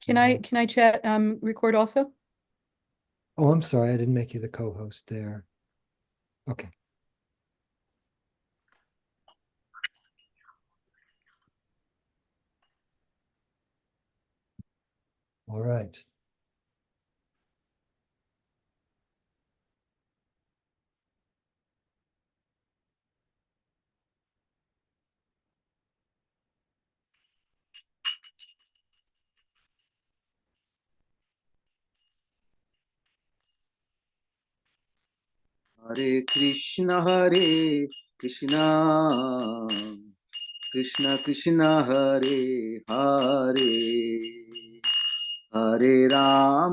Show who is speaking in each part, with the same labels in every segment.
Speaker 1: Can I chat record also?
Speaker 2: Oh, I'm sorry, I didn't make you the co-host there. Okay. All right.
Speaker 3: Hare Krishna, Krishna Krishna, Hare Hare, Hare Ram,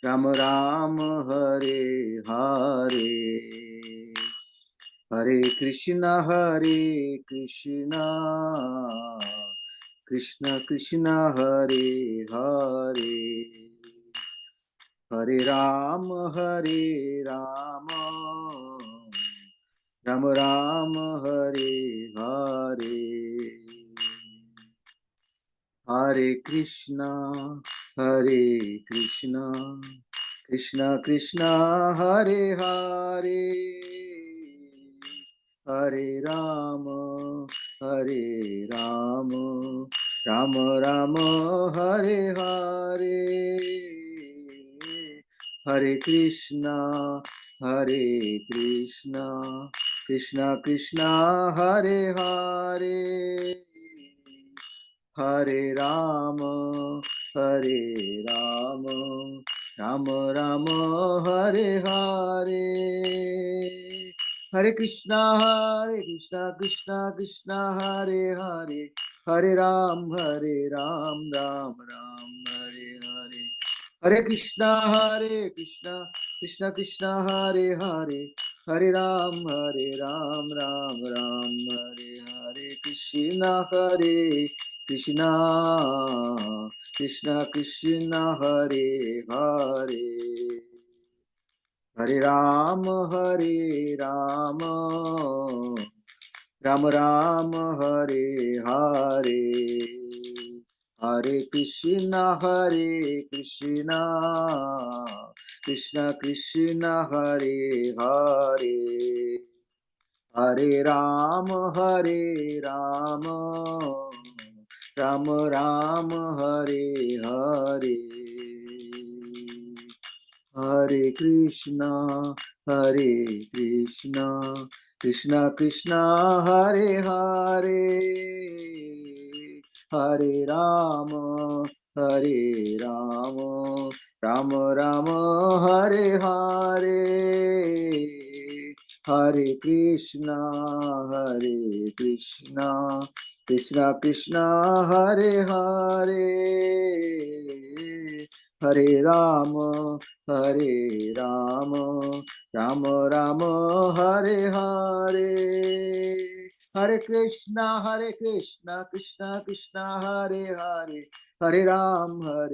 Speaker 3: Ram Ram, Hare Hare, Hare Krishna, Krishna Krishna, Hare Hare, Hare Ram, Ram Ram, Hare Hare, Hare Krishna, Krishna Krishna, Hare Hare, Hare Ram, Ram Ram, Hare Hare, Hare Krishna, Krishna Krishna, Hare Hare, Hare Rama, Ram Ram, Hare Hare, Hare Krishna, Krishna Krishna, Hare Hare, Hare Ram, Ram Ram, Hare Hare, Hare Krishna, Krishna Krishna, Hare Hare, Hare Ram, Ram Ram, Hare Hare, Krishna, Krishna Krishna, Hare Hare, Hare Ram, Ram Ram, Hare Hare, Hare Krishna, Krishna Krishna, Hare Hare, Hare Ram, Ram Ram, Hare Hare, Hare Krishna, Krishna Krishna, Hare Hare, Hare Ram, Ram Ram, Hare Hare, Hare Krishna, Krishna Krishna, Hare Hare, Hare Ram, Ram Ram, Hare Hare, Hare Krishna, Krishna Krishna, Hare Hare, Hare Ram, Ram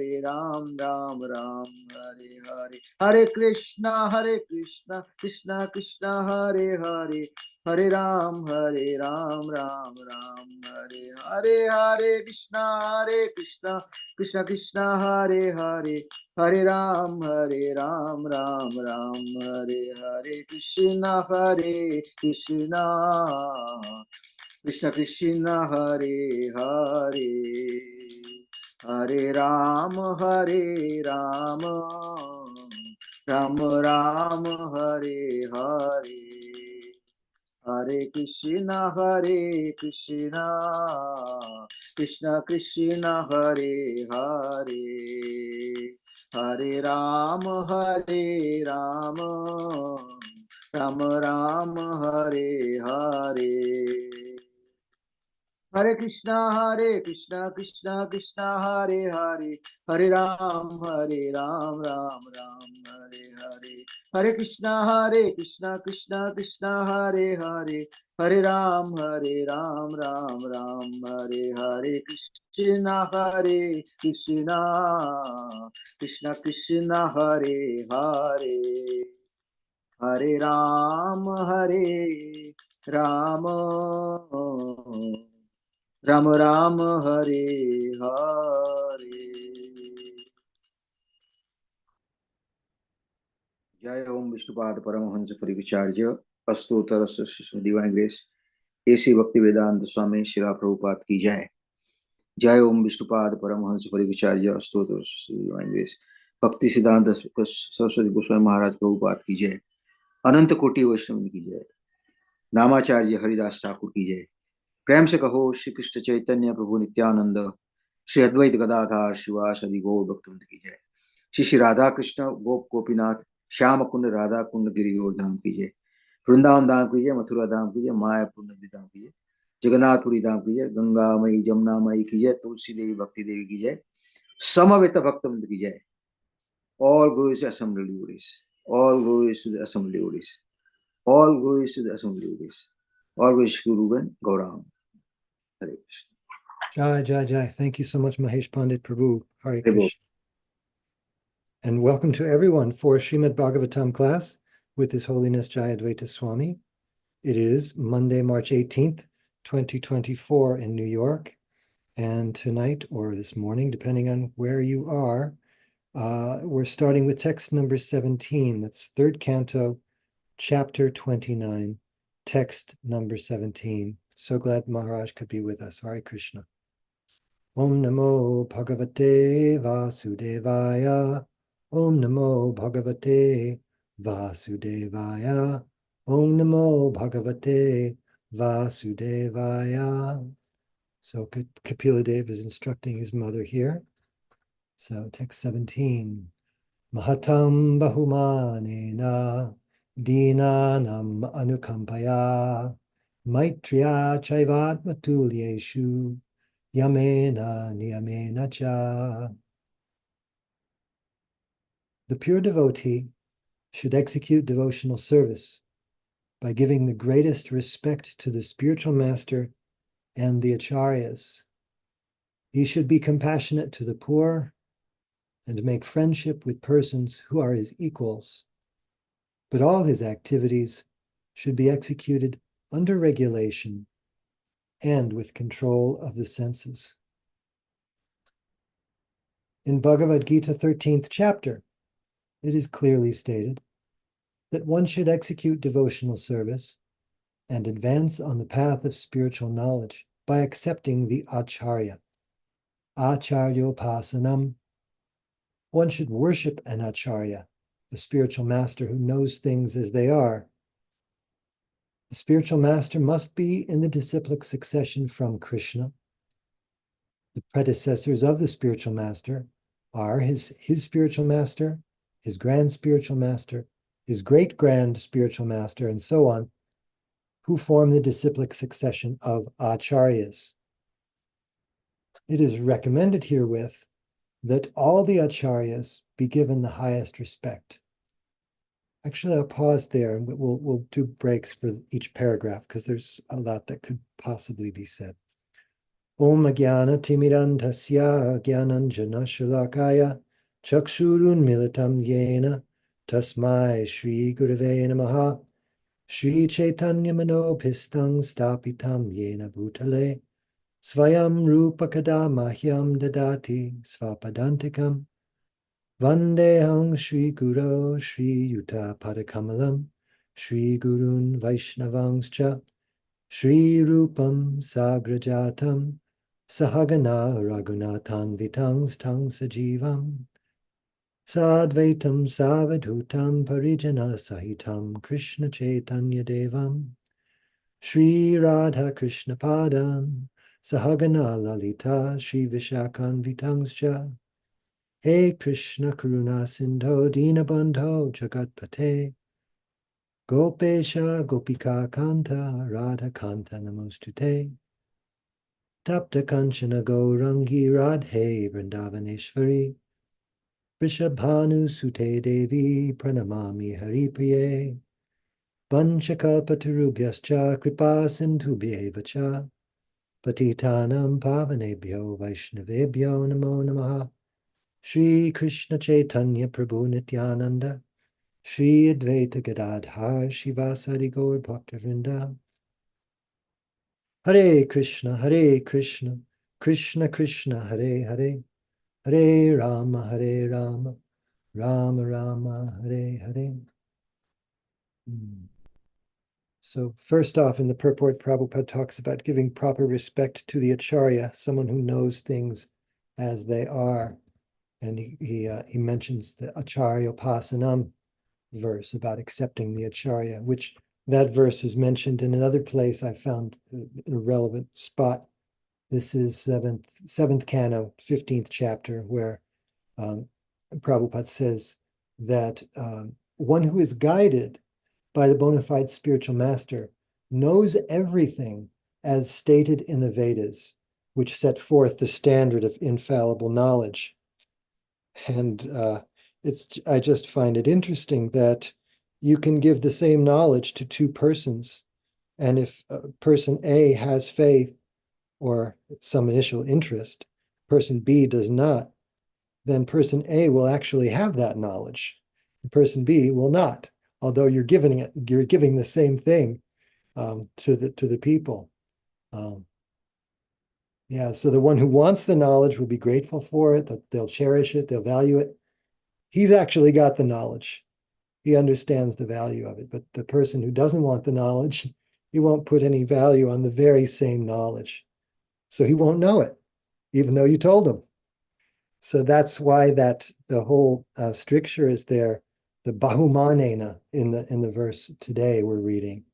Speaker 3: Ram, Hare Hare, Hare Krishna, Krishna Krishna, Hare Hare, Hare Ram, Ram Ram, Hare Hare, Hare Krishna, Krishna Krishna, Hare Hare, Hare Ram, Ram Ram, Hare Hare, Krishna, Krishna Krishna, Hare Hare, Hare Ram, Ram Ram, Hare Hare, Hare Krishna, Krishna Krishna, Hare Hare, Hare Ram, Ram Ram, Hare Hare, Hare Krishna, Krishna Krishna, Hare Hare, Hare Ram, Ram Ram, Hare Hare, Hare Krishna, Krishna Krishna, Hare Hare, Hare Ram, Ram Ram, Hare Hare, Krishna, Krishna Krishna, Hare Hare, Hare Ram, Ram, Ram Ram Hare Hare. Jai Om Vishnupad Paramahansa Parivicharya Astotar Divine Grace AC Bhaktivedanta Swami Srila Prabhupada की जय. जय ओम विष्णुपाद परमहंस परिविचार्य स्तोत्र Divine Grace भक्ति सिद्धांत सरस्वती गोस्वामी महाराज प्रभुपाद की जय. अनंत कोटि वैष्णव की जय. नामाचार्य हरिदास ठाकुर की जय. प्रेम से कहो श्री कृष्ण चैतन्य प्रभु नित्यानंद श्री अद्वैत गदाधार शिवासदि गौर भक्तवृंद की जय. श्री श्री राधा कृष्ण गोप गोपीनाथ श्याम कुंड राधा कुंड गिरिगोर धाम की जय. वृंदावन धाम की जय. मथुरा धाम की जय. मायापुर नगरी धाम की जय. जगन्नाथपुरी धाम की जय. गंगा मई जमुना मई की जय. तुलसी देवी भक्ति देवी की जय. समवेत भक्तवृंद की जय. All glories to assembly devotees. All glories to the assembly devotees. All glories to the assembly devotees. All glories to Guru and Gaurang. Hare Krishna.
Speaker 2: Jai, Jai, Jai. Thank you so much, Mahesh Pandit Prabhu. Hare
Speaker 3: Hare Bol.
Speaker 2: Krishna. And welcome to everyone for Srimad Bhagavatam class with His Holiness Jayadvaita Swami. It is Monday, March 18th, 2024 in New York. And tonight or this morning, depending on where you are, we're starting with text number 17. That's third canto, chapter 29, text number 17. So glad Maharaj could be with us. Hare Krishna. Om Namo Bhagavate Vasudevaya. Om Namo Bhagavate Vasudevaya. Om Namo Bhagavate Vasudevaya. So Kapila Dev is instructing his mother here. So text 17. Mahatam Bahumanena Dinanam Anukampaya Maitriya Chaivat Matulyeshu Yamena Niyamena Cha. The pure devotee should execute devotional service by giving the greatest respect to the spiritual master and the acharyas. He should be compassionate to the poor and make friendship with persons who are his equals. But all his activities should be executed under regulation and with control of the senses. In Bhagavad Gita 13th chapter, it is clearly stated that one should execute devotional service and advance on the path of spiritual knowledge by accepting the acharya. Acharyopasanam. One should worship an acharya, the spiritual master who knows things as they are. The spiritual master must be in the disciplic succession from Krishna. The predecessors of the spiritual master are his spiritual master, his grand spiritual master, his great-grand spiritual master, and so on, who form the disciplic succession of acharyas. It is recommended herewith that all the acharyas be given the highest respect. Actually, I'll pause there and we'll do breaks for each paragraph because there's a lot that could possibly be said. Om Jnana Timirantasya Jnananjana Shalakaya Chakshurun Militam Yena Tasmai Shri Gurave Namaha Shri Chaitanya Manopistang Stapitam Yena Bhutale Svayam Rupa Kada Mahyam Dadati Svapadantikam Vandeham Shri Guru Shri Yuta Padakamalam Shri Gurun Vaishnavangscha Shri Rupam Sagrajatam Sahagana Raghunathan Vitangs Tang Sajivam Sadvaitam Savadhutam Parijana Sahitam Krishna Chaitanya Devam Shri Radha Krishna Padam Sahagana Lalita Shri Vishakan Vitangscha He Krishna Karuna Sindho Dinabandho Jagatpate Gopesha Gopika Kanta Radha Kanta Namostute Tapta Kanchana Gaurangi Radhe Vrindavaneshwari Vrishabhanu Sute Devi Pranamami Haripriye Vanchakalpatarubhyascha Kripa Sindhubhyeva cha Patitanam Pavanebhyo Vaishnavebhyo Namo Namaha Shri Krishna Chaitanya Prabhu Nityananda Shri Advaita Gadadhar Shivasadi Gaur Bhaktivinoda Hare Krishna, Krishna Krishna, Hare Hare, Hare Rama, Rama Rama, Hare Hare. So first off, in the purport, Prabhupada talks about giving proper respect to the Acharya, someone who knows things as they are. And he mentions the Acharya-pasanam verse about accepting the Acharya, which that verse is mentioned in another place I found in a relevant spot. This is seventh canto, 15th chapter, where Prabhupada says that one who is guided by the bona fide spiritual master knows everything as stated in the Vedas, which set forth the standard of infallible knowledge. And I just find it interesting that you can give the same knowledge to two persons, and if person A has faith or some initial interest, person B does not, then person A will actually have that knowledge, and person B will not, although you're giving the same thing to the people. Yeah, so the one who wants the knowledge will be grateful for it, they'll cherish it, they'll value it. He's actually got the knowledge. He understands the value of it. But the person who doesn't want the knowledge, he won't put any value on the very same knowledge. So he won't know it, even though you told him. So that's why the whole stricture is there. The bahumanena in the verse today we're reading,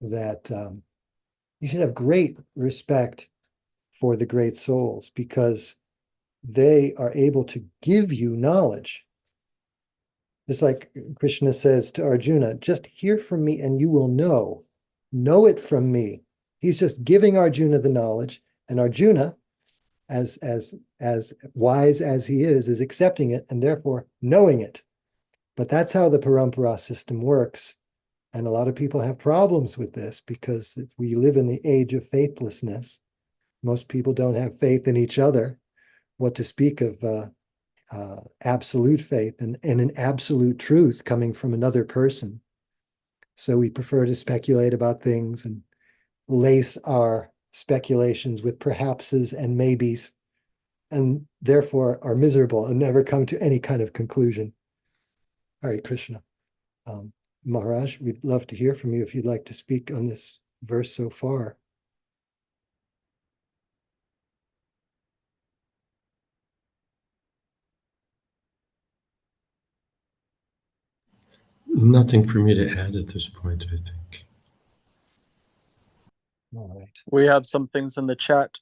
Speaker 2: that you should have great respect for the great souls because they are able to give you knowledge. Just like Krishna says to Arjuna, just hear from me and you will know. Know it from me. He's just giving Arjuna the knowledge, and Arjuna, as wise as he is accepting it and therefore knowing it. But that's how the parampara system works. And a lot of people have problems with this because we live in the age of faithlessness. Most people don't have faith in each other. What to speak of absolute faith and an absolute truth coming from another person. So we prefer to speculate about things and lace our speculations with perhapses and maybes, and therefore are miserable and never come to any kind of conclusion. Hare Krishna. Maharaj, we'd love to hear from you if you'd like to speak on this verse so far.
Speaker 4: Nothing for me to add at this point, I think.
Speaker 2: All right.
Speaker 5: We have some things in the chat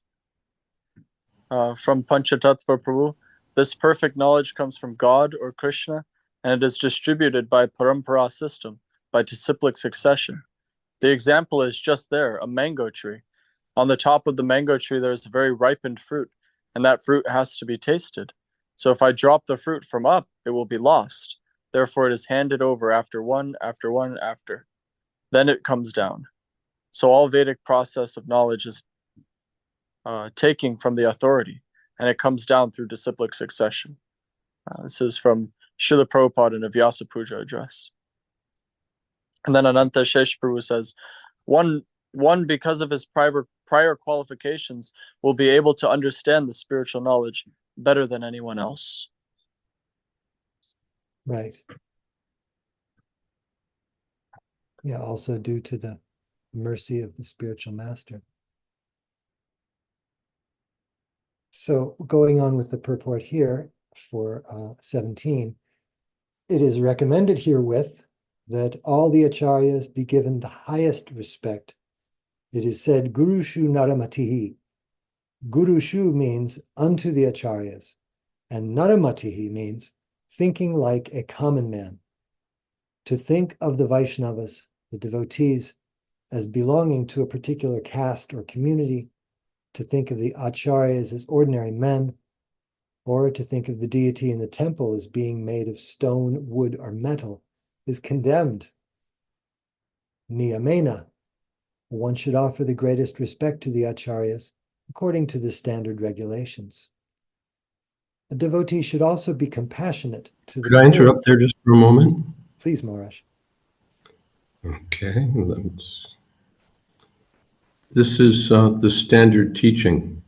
Speaker 5: from Panchatattva Prabhu. This perfect knowledge comes from God or Krishna, and it is distributed by parampara system, by disciplic succession. The example is just there, a mango tree. On the top of the mango tree, there is a very ripened fruit, and that fruit has to be tasted. So if I drop the fruit from up, it will be lost. Therefore, it is handed over after one, after one, after. Then it comes down. So all Vedic process of knowledge is taking from the authority, and it comes down through disciplic succession. This is from Srila Prabhupada in a Vyasa Puja address. And then Ananta Shesh Prabhu says, one because of his prior qualifications will be able to understand the spiritual knowledge better than anyone else.
Speaker 2: Right. Yeah, also due to the mercy of the spiritual master. So going on with the purport here for 17, it is recommended herewith that all the acharyas be given the highest respect. It is said, Gurushu Naramatihi. Gurushu means unto the acharyas, and Naramatihi means thinking like a common man. To think of the Vaishnavas, the devotees, as belonging to a particular caste or community, to think of the acharyas as ordinary men, or to think of the deity in the temple as being made of stone, wood, or metal, is condemned. Niyamena, one should offer the greatest respect to the acharyas according to the standard regulations. A devotee should also be compassionate to the
Speaker 4: Could I interrupt there just for a moment?
Speaker 2: Please, Maharaj.
Speaker 4: Okay. This is the standard teaching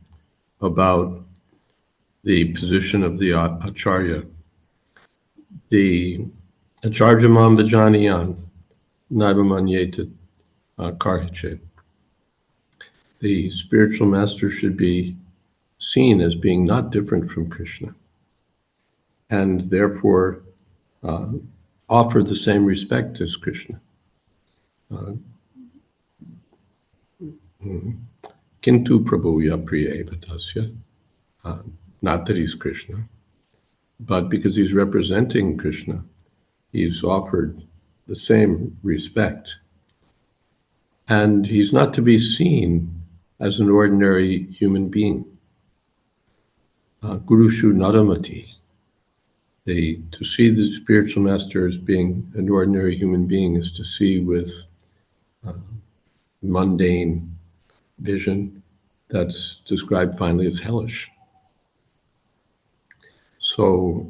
Speaker 4: about the position of the Acharya. The Acharya Mam Vijanayan Naivamanyeta Karhiche. The spiritual master should be seen as being not different from Krishna, and therefore offer the same respect as Krishna. Kintu Prabhuya Priya Evatasya. Not that he's Krishna, but because he's representing Krishna, he's offered the same respect. And he's not to be seen as an ordinary human being. Gurushu Naramati. To see the spiritual master as being an ordinary human being is to see with mundane vision that's described finally as hellish. So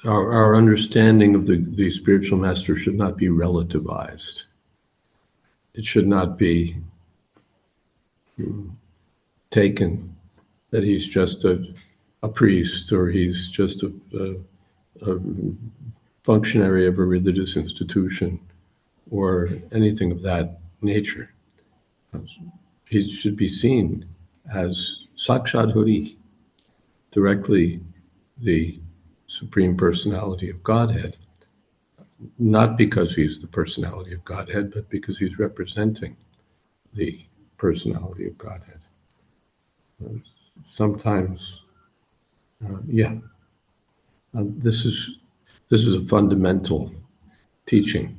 Speaker 4: our understanding of the spiritual master should not be relativized. It should not be taken that he's just a priest or he's just a functionary of a religious institution or anything of that nature. He should be seen as Sakshat Hari, directly the Supreme Personality of Godhead, not because he's the personality of Godhead, but because he's representing the personality of Godhead. Sometimes, this is a fundamental teaching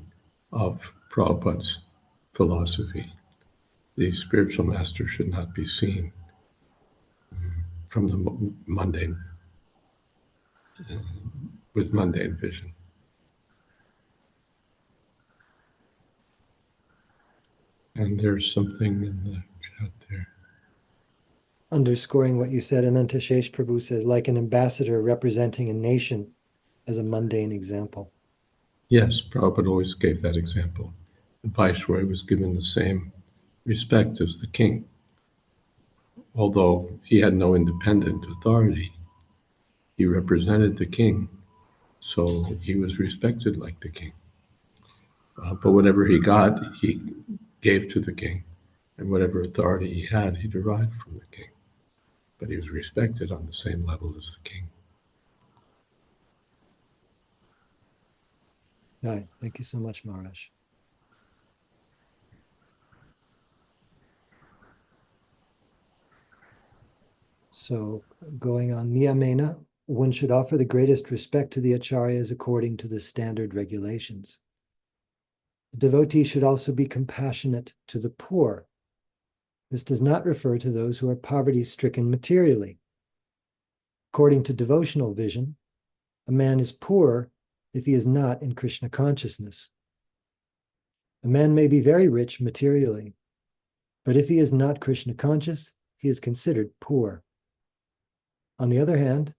Speaker 4: of Prabhupada's philosophy. The spiritual master should not be seen from the mundane, with mundane vision. And there's something in the chat there.
Speaker 2: Underscoring what you said, Ananta Shesh Prabhu says, like an ambassador representing a nation as a mundane example.
Speaker 4: Yes, Prabhupada always gave that example. The Viceroy was given the same respect as the king. Although he had no independent authority, he represented the king, so he was respected like the king. But whatever he got, he gave to the king, and whatever authority he had, he derived from the king. But he was respected on the same level as the king.
Speaker 2: All right, thank you so much, Maharaj. So going on, Niyamena, one should offer the greatest respect to the acharyas according to the standard regulations. The devotee should also be compassionate to the poor. This does not refer to those who are poverty-stricken materially. According to devotional vision, a man is poor if he is not in Krishna consciousness. A man may be very rich materially, but if he is not Krishna conscious, he is considered poor. On the other hand,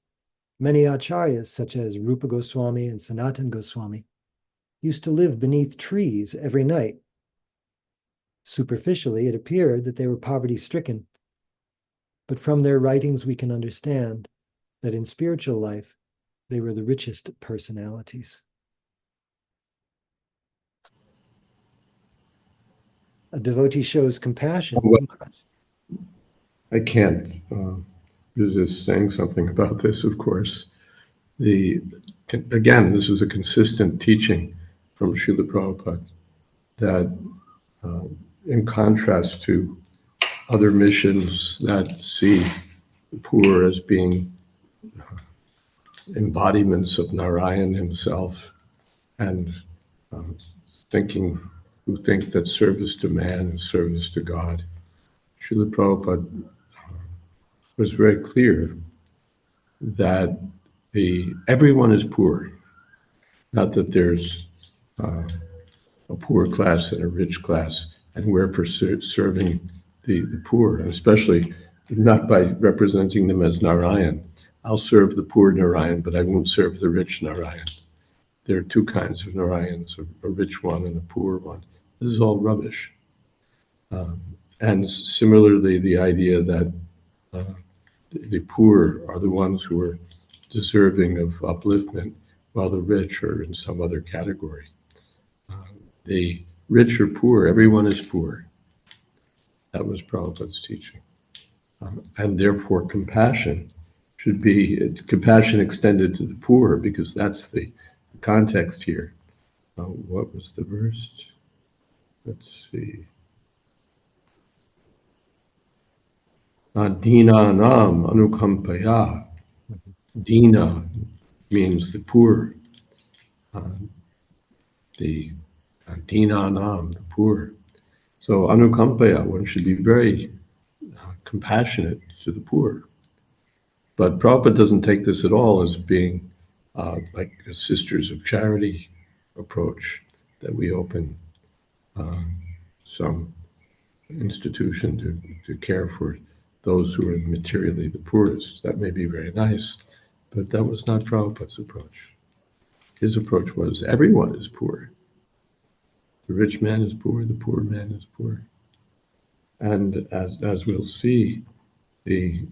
Speaker 2: many acharyas, such as Rupa Goswami and Sanatan Goswami, used to live beneath trees every night. Superficially, it appeared that they were poverty-stricken, but from their writings we can understand that in spiritual life, they were the richest personalities. A devotee shows compassion.
Speaker 4: I can't resist saying something about this, of course. Again, this is a consistent teaching from Srila Prabhupada that in contrast to other missions that see the poor as being embodiments of Narayan himself and who think that service to man is service to God. Srila Prabhupada was very clear that everyone is poor. Not that there's a poor class and a rich class, and we're for serving the poor, and especially not by representing them as Narayan. I'll serve the poor Narayan, but I won't serve the rich Narayan. there are two kinds of Narayans, a rich one and a poor one. This is all rubbish. And similarly, the idea that the poor are the ones who are deserving of upliftment, while the rich are in some other category. The rich or poor, everyone is poor. That was Prabhupada's teaching. And therefore, compassion should be compassion extended to the poor, because that's the context here. What was the verse? Let's see. Dina nam anukampaya. Dina means the poor. The Dina nam, the poor. So anukampaya, one should be very compassionate to the poor. But Prabhupada doesn't take this at all as being like a Sisters of Charity approach, that we open some institution to care for those who are materially the poorest. That may be very nice, but that was not Prabhupada's approach. His approach was everyone is poor. The rich man is poor, the poor man is poor. And as we'll see, the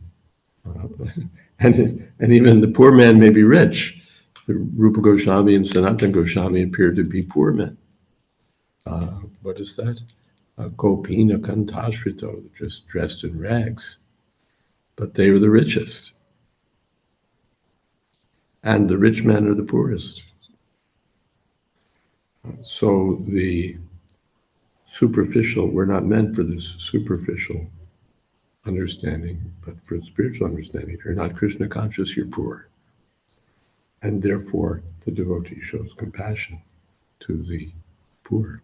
Speaker 4: and even the poor man may be rich. Rupa Goswami and Sanatana Goswami appear to be poor men. What is that? Gopina Kantashrito, just dressed in rags. But they were the richest. And the rich men are the poorest. So the superficial, we're not meant for this superficial understanding, but for spiritual understanding. If you're not Krishna conscious, you're poor. And therefore, the devotee shows compassion to the poor.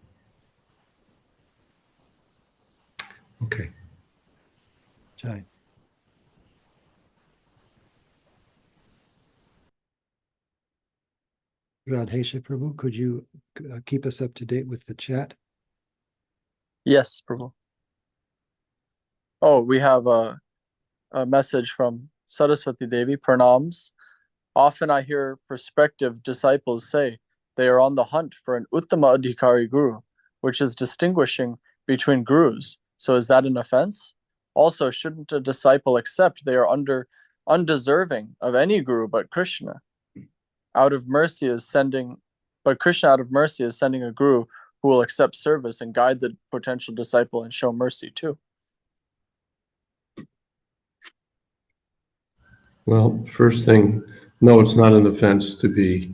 Speaker 4: Okay.
Speaker 2: Jai. Radhesha Prabhu, could you keep us up to date with the chat?
Speaker 5: Yes, Prabhu. Oh, we have a message from Saraswati Devi, pranams. Often I hear prospective disciples say they are on the hunt for an Uttama Adhikari Guru, which is distinguishing between gurus. So is that an offense? Also, shouldn't a disciple accept they are undeserving of any guru but Krishna? But Krishna out of mercy is sending a guru who will accept service and guide the potential disciple and show mercy too.
Speaker 4: Well, first thing, no, it's not an offense to be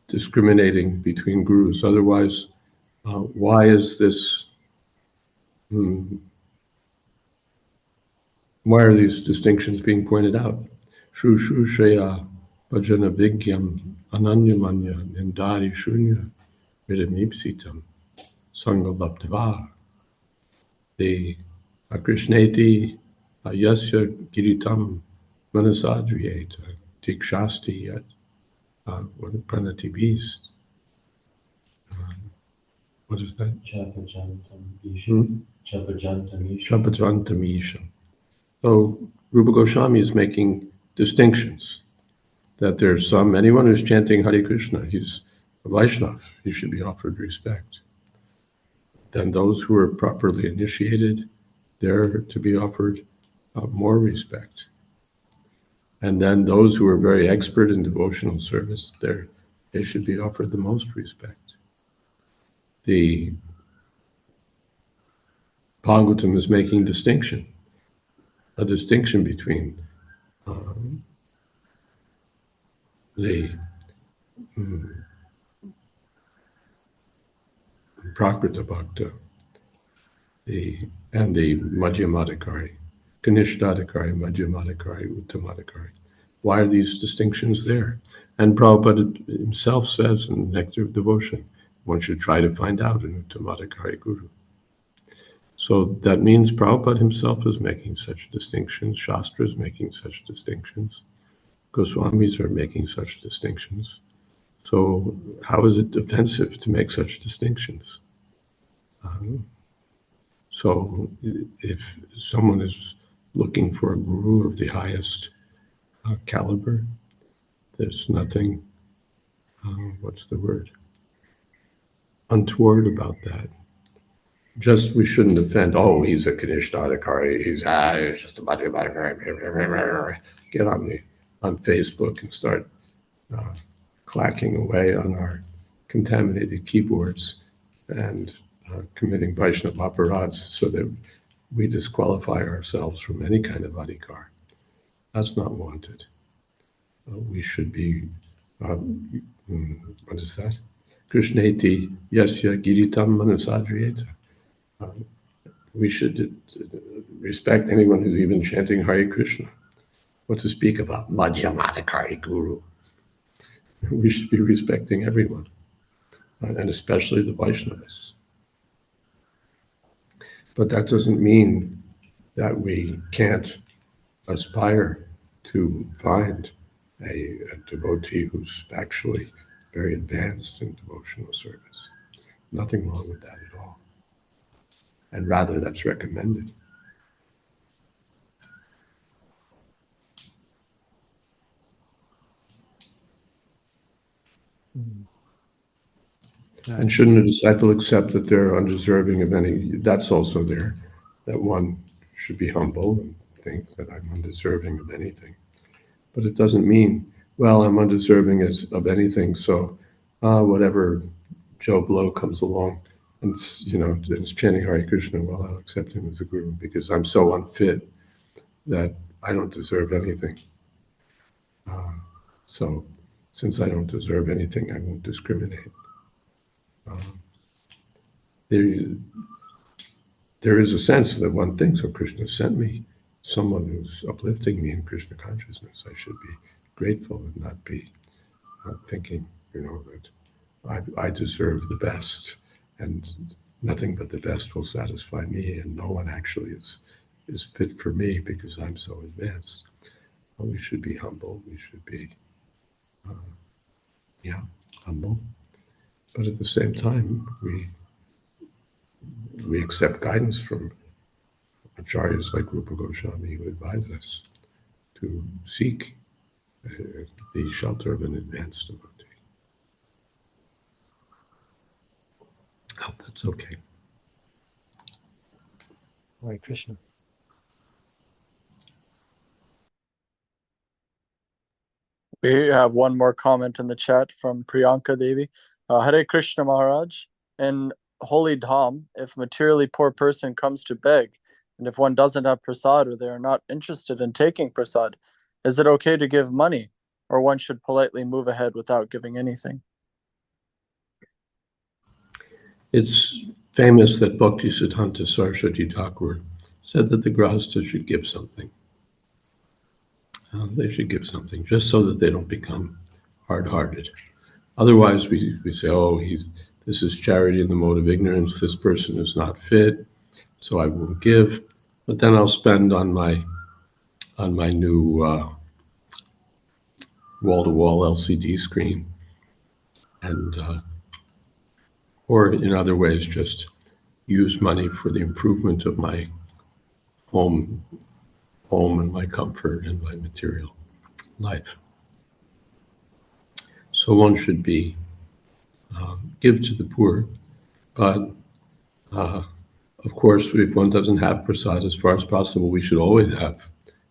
Speaker 4: discriminating between gurus. Otherwise, why is this? Why are these distinctions being pointed out? Shru Shru Shreya Bhajana Vigyam Ananyamanya Nindari Shunya Vidamipsitam Sangalabdava. The Krishneti Yasya Giritam Manasadriyeta Dikshasti Yat Pranati Beast. What is that? Chapajantam Isha. So Rupa Goswami is making distinctions, that there's anyone who's chanting Hare Krishna, he's a Vaishnav, he should be offered respect. Then those who are properly initiated, they're to be offered more respect. And then those who are very expert in devotional service, they should be offered the most respect. The Bhagavatam is making a distinction between the Prakrita Bhakta and the Madhyamadikari, Kanishtadikari, Madhyamadikari, Uttamadikari. Why are these distinctions there? And Prabhupada himself says in Nectar of Devotion, one should try to find out an Uttamadikari Guru. So that means Prabhupada himself is making such distinctions, Shastra is making such distinctions, Goswamis are making such distinctions. So how is it offensive to make such distinctions? So if someone is looking for a guru of the highest caliber, there's nothing what's the word? Untoward about that. Just we shouldn't offend, oh, he's a Kanishthadakari, he's just a bunch of get on Facebook and start clacking away on our contaminated keyboards and committing Vaishnava aparads so that we disqualify ourselves from any kind of adhikar. That's not wanted. We should be, what is that? Krishneti yasya giritam manasadriyeta. We should respect anyone who's even chanting Hare Krishna. What to speak about Madhyamadikari Guru? We should be respecting everyone, and especially the Vaishnavas. But that doesn't mean that we can't aspire to find a devotee who's actually very advanced in devotional service. Nothing wrong with that at all. And rather, that's recommended. And shouldn't a disciple accept that they're undeserving of any? That's also there, that one should be humble and think that I'm undeserving of anything. But it doesn't mean, well, I'm undeserving of anything, so whatever Joe Blow comes along and is chanting Hare Krishna, well, I'll accept him as a guru because I'm so unfit that I don't deserve anything. So since I don't deserve anything, I won't discriminate. There is a sense that one thinks, oh, Krishna sent me someone who's uplifting me in Krishna consciousness. I should be grateful and not be thinking, that I deserve the best and nothing but the best will satisfy me and no one actually is fit for me because I'm so advanced. Well, we should be humble. We should be, humble. But at the same time, we accept guidance from acharyas like Rupa Goswami who advise us to seek the shelter of an advanced devotee. I hope that's okay.
Speaker 2: Hare Krishna.
Speaker 5: We have one more comment in the chat from Priyanka Devi. Hare Krishna Maharaj. In Holy Dham, if a materially poor person comes to beg, and if one doesn't have prasad or they are not interested in taking prasad, is it okay to give money, or one should politely move ahead without giving anything?
Speaker 4: It's famous that Bhaktisiddhanta Saraswati Thakur said that the Grahastha should give something. They should give something just so that they don't become hard-hearted. Otherwise, we say, oh, this is charity in the mode of ignorance. This person is not fit, so I won't give. But then I'll spend on my new wall-to-wall LCD screen, and or in other ways, just use money for the improvement of my home and my comfort and my material life. So one should be give to the poor, but of course, if one doesn't have prasad, as far as possible, we should always have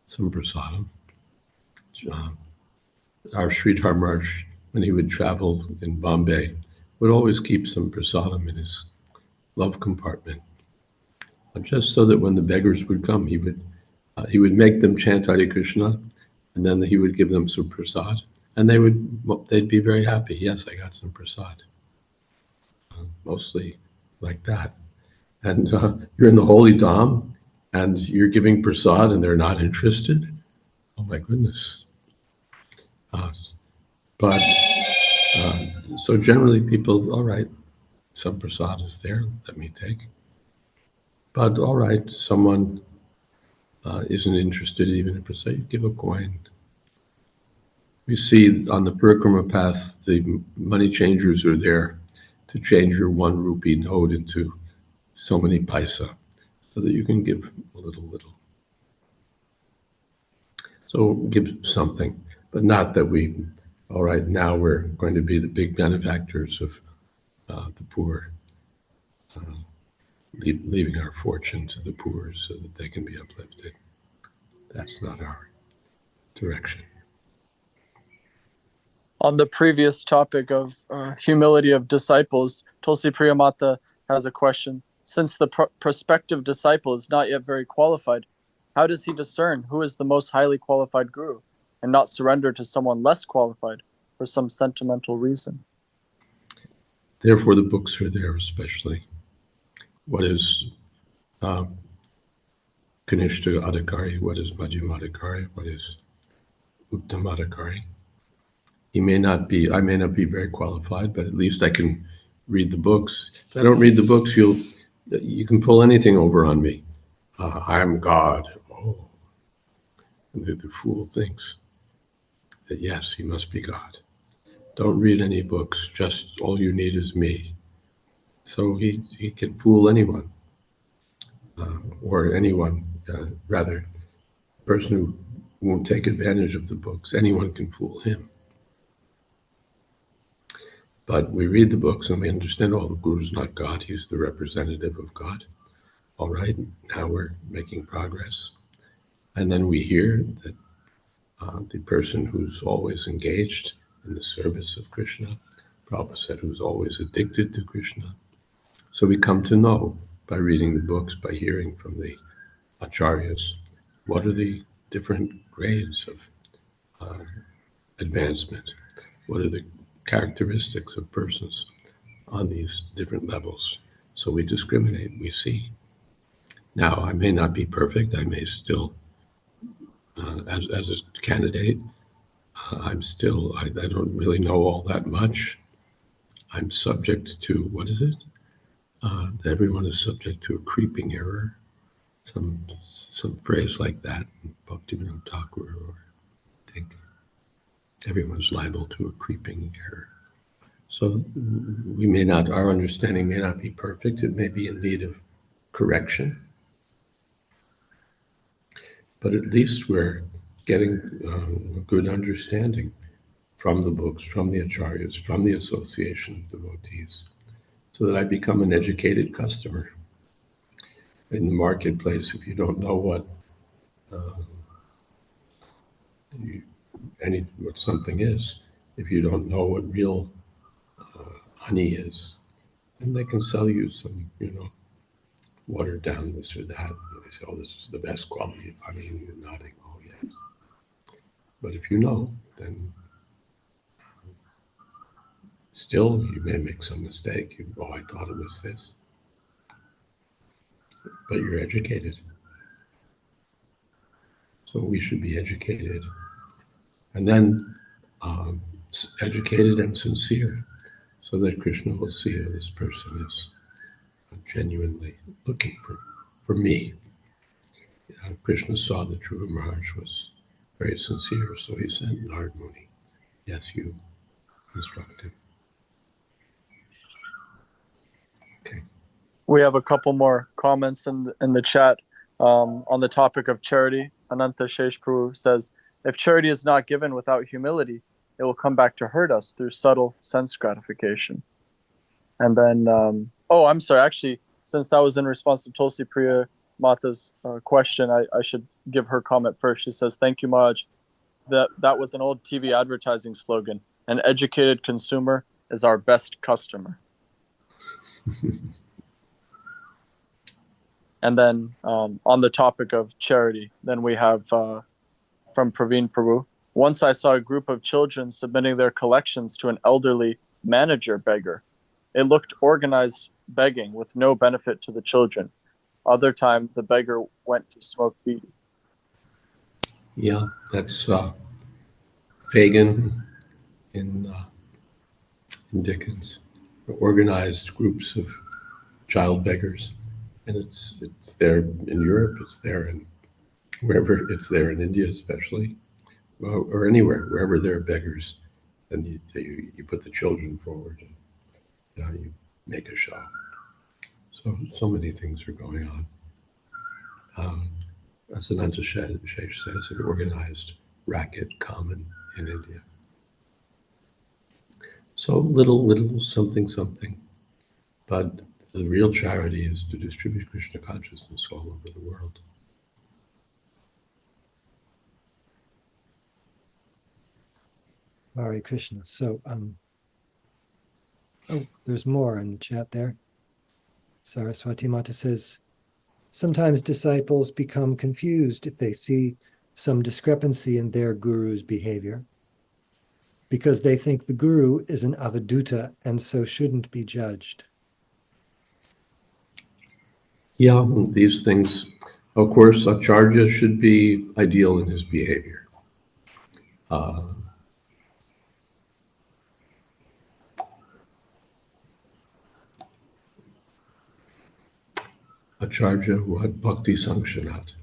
Speaker 4: some prasadam. Our Sridhar Maharaj, when he would travel in Bombay, would always keep some prasadam in his love compartment, just so that when the beggars would come, he would make them chant Hare Krishna, and then he would give them some prasad, and they'd be very happy. Yes, I got some prasad. Mostly like that. And you're in the holy dham, and you're giving prasad, and they're not interested. Oh my goodness. But so generally people, all right, some prasad is there, let me take. But all right, someone isn't interested even in prasad, you give a coin. We see on the Parikrama path, the money changers are there to change your 1 rupee note into so many paisa, so that you can give a little. So give something, but not that we all right, now we're going to be the big benefactors of the poor, leaving our fortune to the poor so that they can be uplifted. That's not our direction.
Speaker 5: On the previous topic of humility of disciples, Tulsi Priyamata has a question. Since the prospective disciple is not yet very qualified, how does he discern who is the most highly qualified guru and not surrender to someone less qualified for some sentimental reason?
Speaker 4: Therefore, the books are there, especially. What is Kanishta Adhikari? What is Majjhima Adhikari? What is Uttama Adhikari? I may not be very qualified, but at least I can read the books. If I don't read the books, you can pull anything over on me. I am God. Oh, and the fool thinks that yes, he must be God. Don't read any books. Just all you need is me. So he can fool anyone, or anyone, rather, a person who won't take advantage of the books. Anyone can fool him. But we read the books and we understand, the Guru's not God, he's the representative of God. All right, now we're making progress. And then we hear that the person who's always engaged in the service of Krishna, Prabhupada said, who's always addicted to Krishna. So we come to know by reading the books, by hearing from the acharyas, what are the different grades of advancement? What are the characteristics of persons on these different levels? So we discriminate, we see. Now, I may not be perfect. I may still, as a candidate, I'm still, I don't really know all that much. I'm subject to, what is it? Everyone is subject to a creeping error. Some phrase like that, Bhaktivinoda Thakur, or I think everyone's liable to a creeping error. So we may not, our understanding may not be perfect. It may be in need of correction. But at least we're getting a good understanding from the books, from the acharyas, from the association of devotees, so that I become an educated customer. In the marketplace, if you don't know what something is, if you don't know what real honey is, then they can sell you some, watered down this or that. They say, this is the best quality of honey, and you're nodding, oh yes. But if you know, then still you may make some mistake. I thought it was this. But you're educated. So we should be educated. And then educated and sincere, so that Krishna will see that this person is genuinely looking for me. Krishna saw that Dhruva Maharaj was very sincere, so he sent Narad Muni. Yes, you instruct him. Okay.
Speaker 5: We have a couple more comments in the chat on the topic of charity. Ananta Shesh Prabhu says, if charity is not given without humility, it will come back to hurt us through subtle sense gratification. And then, I'm sorry, actually, since that was in response to Tulsi Priya Mata's question, I should give her comment first. She says, thank you, Maharaj. That was an old TV advertising slogan. An educated consumer is our best customer. And then on the topic of charity, then we have from Praveen Prabhu. Once I saw a group of children submitting their collections to an elderly manager beggar. It looked organized begging with no benefit to the children. Other time, the beggar went to smoke weed.
Speaker 4: Yeah, that's Fagin in Dickens. Organized groups of child beggars. And it's there in Europe, it's there in wherever, it's there in India especially, or anywhere, wherever there are beggars, then you put the children forward and you make a show. So many things are going on. As Ananta Shesh says, an organized racket common in India. So little, something, something. But the real charity is to distribute Krishna consciousness all over the world.
Speaker 2: Hare Krishna. So, oh, there's more in the chat there. Saraswati Mata says, sometimes disciples become confused if they see some discrepancy in their guru's behavior because they think the guru is an avaduta and so shouldn't be judged.
Speaker 4: Yeah, these things, of course, Acharya should be ideal in his behavior. Acharya what bhakti sangshanat.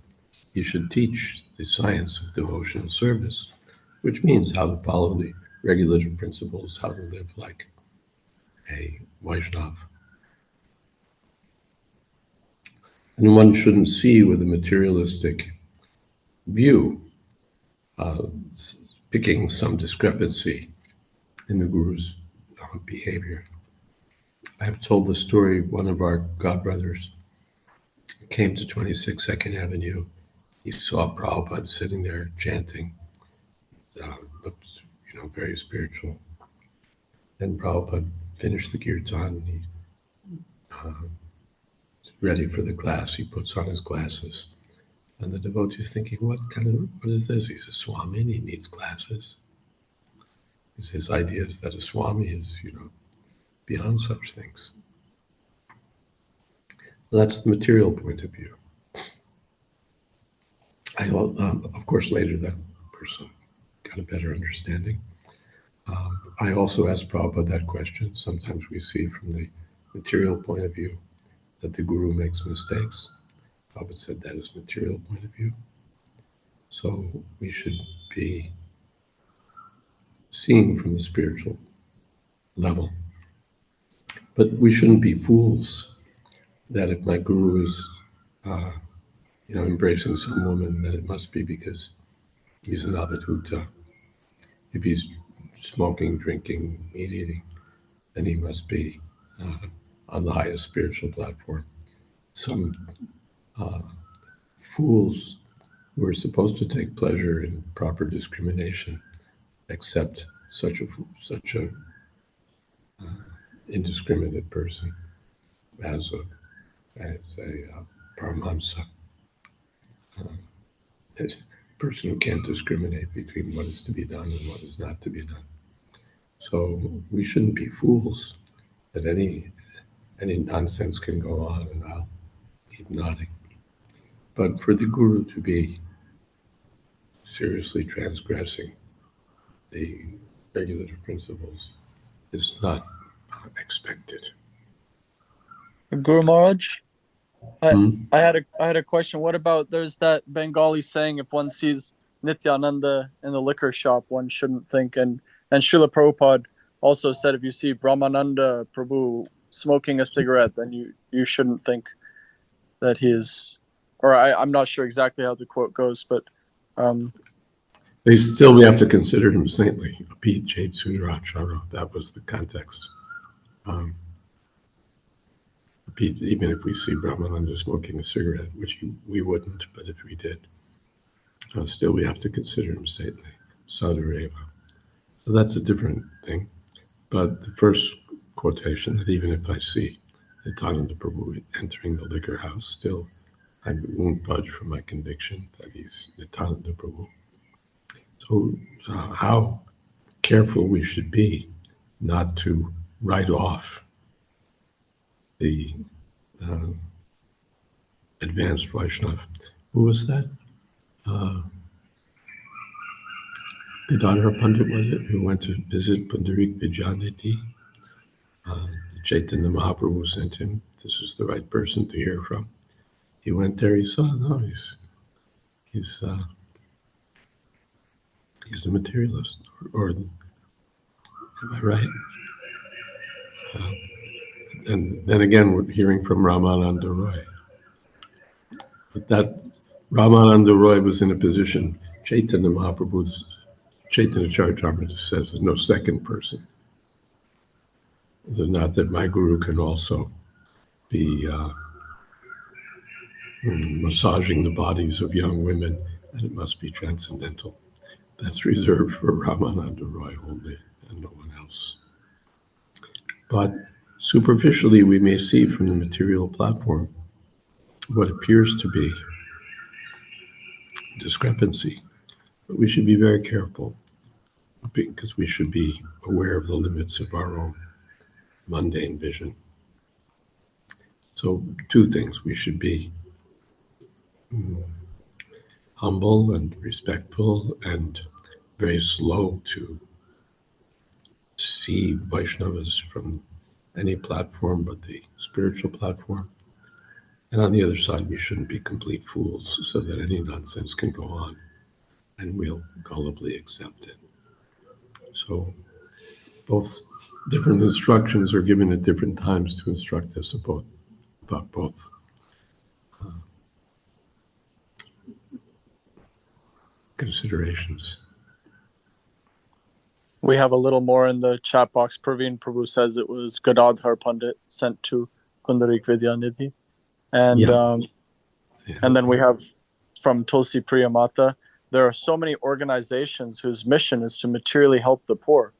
Speaker 4: He should teach the science of devotional service, which means how to follow the regulative principles, how to live like a Vaishnava. And one shouldn't see with a materialistic view, picking some discrepancy in the Guru's behavior. I have told the story, one of our godbrothers came to 26 2nd Avenue. He saw Prabhupada sitting there chanting, looked, very spiritual. Then Prabhupada finished the kirtan. He was ready for the class. He puts on his glasses. And the devotee is thinking, what is this? He's a Swami and he needs glasses. His idea is that a Swami is, beyond such things. That's the material point of view. Of course, later that person got a better understanding. I also asked Prabhupada that question. Sometimes we see from the material point of view that the Guru makes mistakes. Prabhupada said that is material point of view. So we should be seeing from the spiritual level. But we shouldn't be fools that if my Guru is, embracing some woman, that it must be because he's an avadhuta. If he's smoking, drinking, meat eating, then he must be on the highest spiritual platform. Some fools who are supposed to take pleasure in proper discrimination accept such a indiscriminate person as a paramahamsa, a person who can't discriminate between what is to be done and what is not to be done. So we shouldn't be fools that any nonsense can go on and I'll keep nodding. But for the Guru to be seriously transgressing the regulative principles is not expected.
Speaker 5: Guru Maharaj,
Speaker 4: Hmm?
Speaker 5: I had a question. What about, there's that Bengali saying, if one sees Nityananda in the liquor shop, one shouldn't think, and Srila Prabhupada also said if you see Brahmananda Prabhu smoking a cigarette, then you shouldn't think that he is, or I'm not sure exactly how the quote goes, but
Speaker 4: We have to consider him saintly. Apit Jade Sundarachara, that was the context. Even if we see Brahmananda smoking a cigarette, which we wouldn't, but if we did, still we have to consider him saintly. Sadhureva. So that's a different thing. But the first quotation, that even if I see Nityananda Prabhu entering the liquor house, still I won't budge from my conviction that he's Nityananda Prabhu. So how careful we should be not to write off the advanced Vaishnava. Who was that? Gadadhar Pandit, was it, who went to visit Pundarik Vidyanidhi? Chaitanya Mahaprabhu sent him. This is the right person to hear from. He went there. He saw, no, he's a materialist. Or am I right? And then again, we're hearing from Ramananda Roy. But that Ramananda Roy was in a position. Chaitanya Mahaprabhu's Caitanya-caritamrta says there's no second person. Not that my guru can also be massaging the bodies of young women, and it must be transcendental. That's reserved for Ramananda Roy only and no one else. But superficially, we may see from the material platform what appears to be discrepancy. But we should be very careful, because we should be aware of the limits of our own mundane vision. So, two things: we should be humble and respectful and very slow to see Vaishnavas from any platform but the spiritual platform. And on the other side, we shouldn't be complete fools so that any nonsense can go on and we'll gullibly accept it. So both different instructions are given at different times to instruct us about both considerations.
Speaker 5: We have a little more in the chat box. Praveen Prabhu says it was Gadadhar Pandit sent to Pundarik Vidyanidhi. And and then we have from Tulsi Priya Mata, there are so many organizations whose mission is to materially help the poor.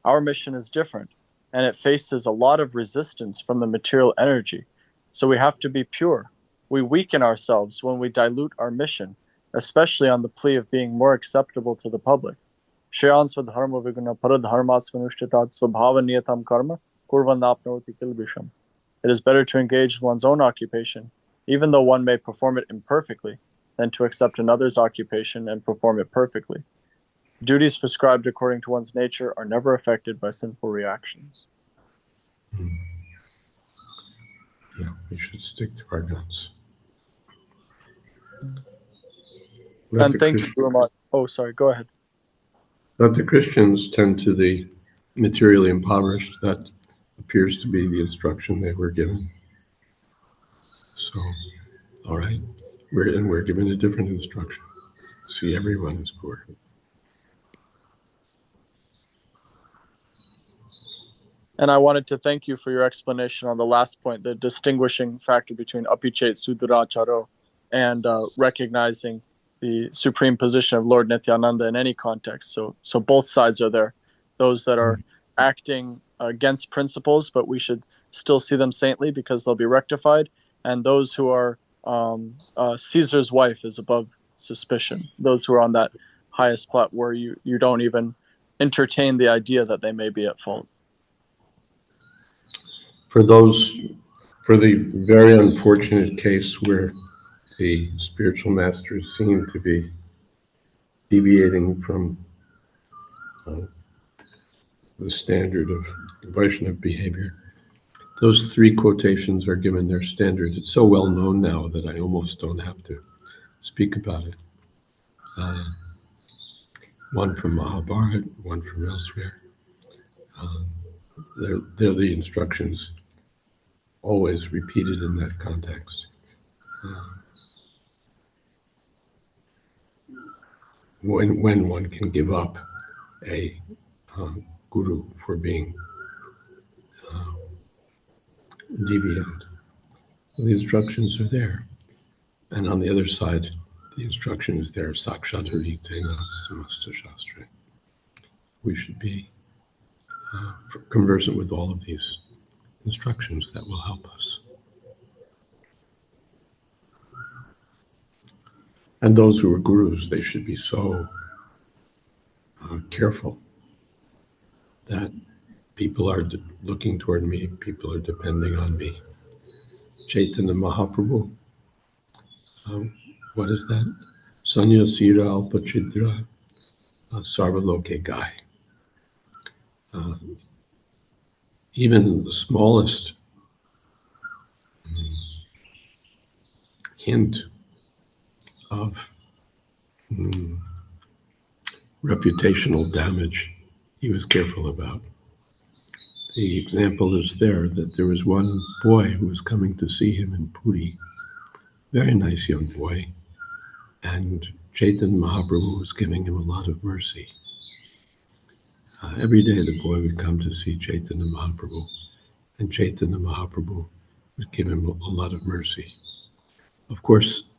Speaker 5: Our mission is different, and it faces a lot of resistance from the material energy. So we have to be pure. We weaken ourselves when we dilute our mission, especially on the plea of being more acceptable to the public. Shreyan Swadharma Viguna Paradharma Svanushthitat Swabhavaniyatam Karma Kurvanapnoti Kilbisham. It is better to engage in one's own occupation, even though one may perform it imperfectly, than to accept another's occupation and perform it perfectly. Duties prescribed according to one's nature are never affected by sinful reactions.
Speaker 4: Yeah, we should stick to our guns.
Speaker 5: And thank you very much. Oh, sorry, go ahead.
Speaker 4: But the Christians tend to the materially impoverished. That appears to be the instruction they were given. So, all right, we're given a different instruction. See everyone as poor.
Speaker 5: And I wanted to thank you for your explanation on the last point, the distinguishing factor between apichet suduracharo and recognizing the supreme position of Lord Nityananda in any context. So both sides are there. Those that are acting against principles, but we should still see them saintly because they'll be rectified. And those who are Caesar's wife is above suspicion. Those who are on that highest plot where you don't even entertain the idea that they may be at fault.
Speaker 4: For the very unfortunate case where the spiritual masters seem to be deviating from the standard of Vaishnava behavior, those three quotations are given their standard. It's so well known now that I almost don't have to speak about it. One from Mahabharata, one from elsewhere. They're the instructions always repeated in that context. When one can give up a guru for being deviated. The instructions are there. And on the other side, the instruction is there, Sakshat Haritena Samasta Shastra. We should be conversant with all of these instructions that will help us. And those who are gurus, they should be so careful that people are looking toward me, people are depending on me. Chaitanya Mahaprabhu, what is that? Sanya Sira Alpachidra Sarvaloke Gai. Even the smallest hint of reputational damage he was careful about. The example is there that there was one boy who was coming to see him in Puri, very nice young boy, and Chaitanya Mahaprabhu was giving him a lot of mercy. Every day the boy would come to see Chaitanya Mahaprabhu, and Chaitanya Mahaprabhu would give him a lot of mercy. Of course,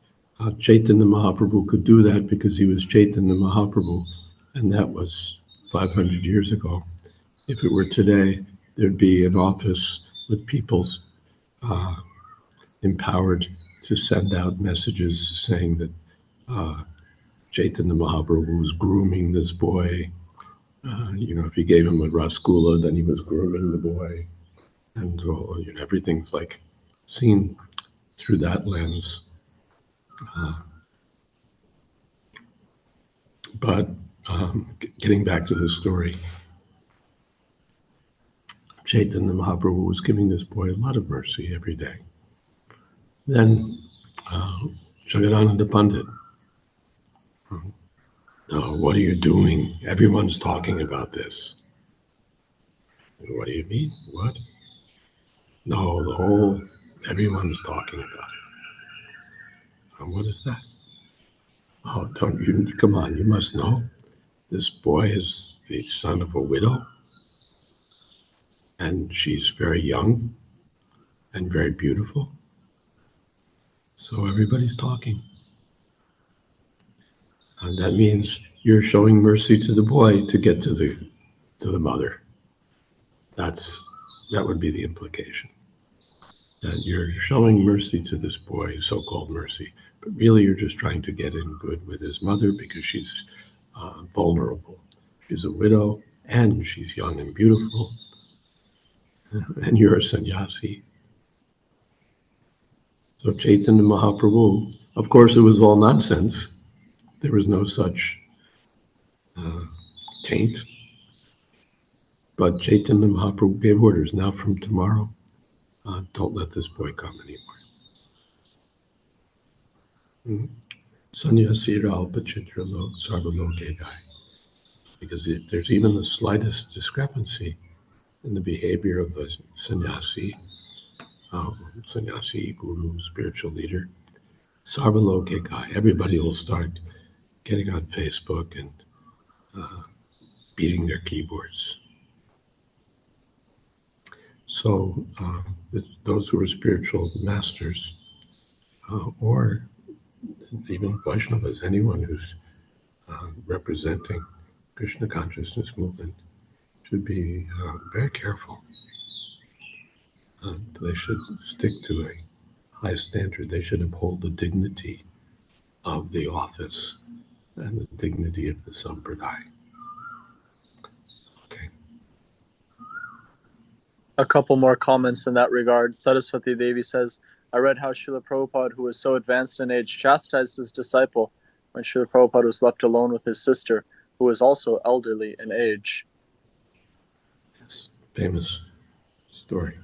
Speaker 4: Chaitanya Mahaprabhu could do that because he was Chaitanya Mahaprabhu, and that was 500 years ago. If it were today, there'd be an office with people empowered to send out messages saying that Chaitanya Mahaprabhu was grooming this boy. If he gave him a rasgulla, then he was grooming the boy. And everything's like seen through that lens. But getting back to the story, Chaitanya Mahaprabhu was giving this boy a lot of mercy every day. Then Jagadananda Pandit, "Oh, what are you doing? Everyone's talking about this." "What do you mean? What?" "No, everyone's talking about it." "What is that?" "Oh, don't you, come on, you must know. This boy is the son of a widow, and she's very young and very beautiful. So everybody's talking. And that means you're showing mercy to the boy to get to the mother. That would be the implication. That you're showing mercy to this boy, so-called mercy, but really you're just trying to get in good with his mother because she's vulnerable. She's a widow, and she's young and beautiful, and you're a sannyasi. So Chaitanya Mahaprabhu, of course, it was all nonsense. There was no such taint. But Chaitanya Mahaprabhu gave orders, now from tomorrow, don't let this boy come anymore. Sannyasi Alpa Chitra Lok Sarva Loke Gai. Because if there's even the slightest discrepancy in the behavior of the sannyasi, guru, spiritual leader, Sarva Loke Gai, everybody will start getting on Facebook and beating their keyboards. So those who are spiritual masters, or even Vaishnavas, anyone who's representing Krishna consciousness movement, should be very careful. They should stick to a high standard. They should uphold the dignity of the office and the dignity of the sampradaya. Okay.
Speaker 5: A couple more comments in that regard. Saraswati Devi says, I read how Srila Prabhupada, who was so advanced in age, chastised his disciple when Srila Prabhupada was left alone with his sister, who was also elderly in age.
Speaker 4: Yes, famous story.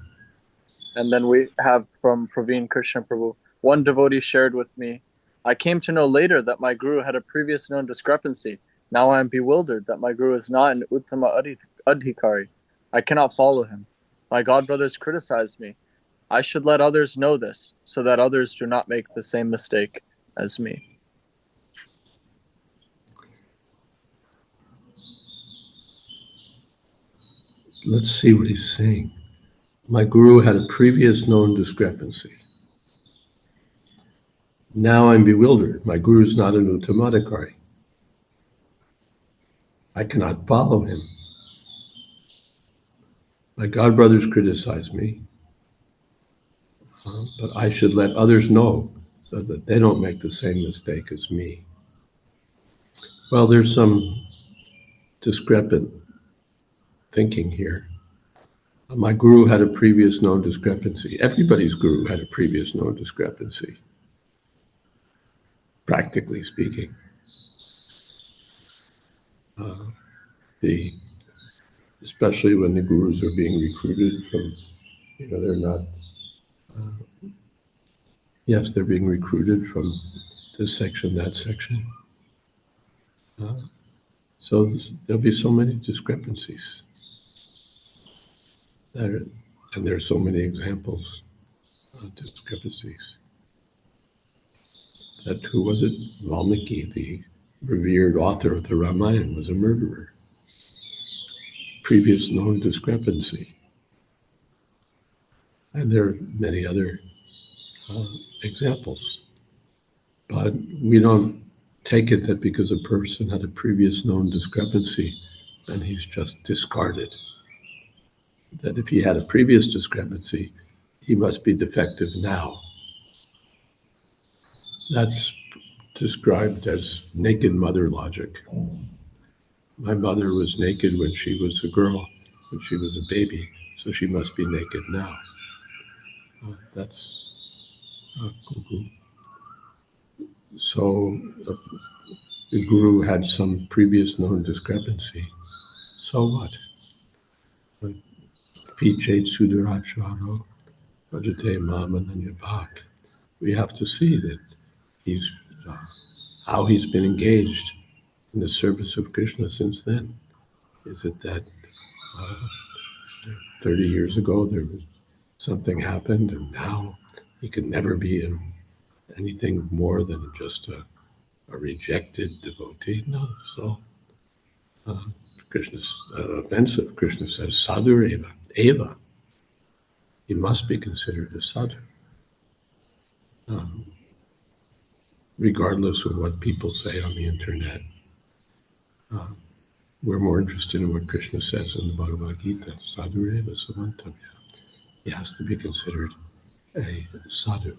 Speaker 5: And then we have from Praveen Krishna Prabhu, one devotee shared with me, I came to know later that my guru had a previous known discrepancy. Now I am bewildered that my guru is not an Uttama Adhikari. I cannot follow him. My godbrothers criticize me. I should let others know this, so that others do not make the same mistake as me.
Speaker 4: Let's see what he's saying. My guru had a previous known discrepancy. Now I'm bewildered. My guru is not an Uttamadikari. I cannot follow him. My godbrothers criticize me, but I should let others know so that they don't make the same mistake as me. Well, there's some discrepant thinking here. My guru had a previous known discrepancy. Everybody's guru had a previous known discrepancy, practically speaking. Especially when the gurus are being recruited from, they're not, yes, they're being recruited from this section, that section. So there'll be so many discrepancies. And there's so many examples of discrepancies. That who was it? Valmiki, the revered author of the Ramayana, was a murderer. Previous known discrepancy. And there are many other examples. But we don't take it that because a person had a previous known discrepancy, then he's just discarded. That if he had a previous discrepancy, he must be defective now. That's described as naked mother logic. My mother was naked when she was a girl, when she was a baby, so she must be naked now. That's cuckoo. So the guru had some previous known discrepancy. So what? Piche Sudaracharo, Rajate Mamananya Bhakt. We have to see that he's how he's been engaged in the service of Krishna since then. Is it that 30 years ago there was something happened and now he could never be anything more than just a rejected devotee? No, so Krishna's offensive. Krishna says sadhu eva. He must be considered a sadhu. Regardless of what people say on the internet. We're more interested in what Krishna says in the Bhagavad Gita, sadhureva samantavya. He has to be considered a sadhu.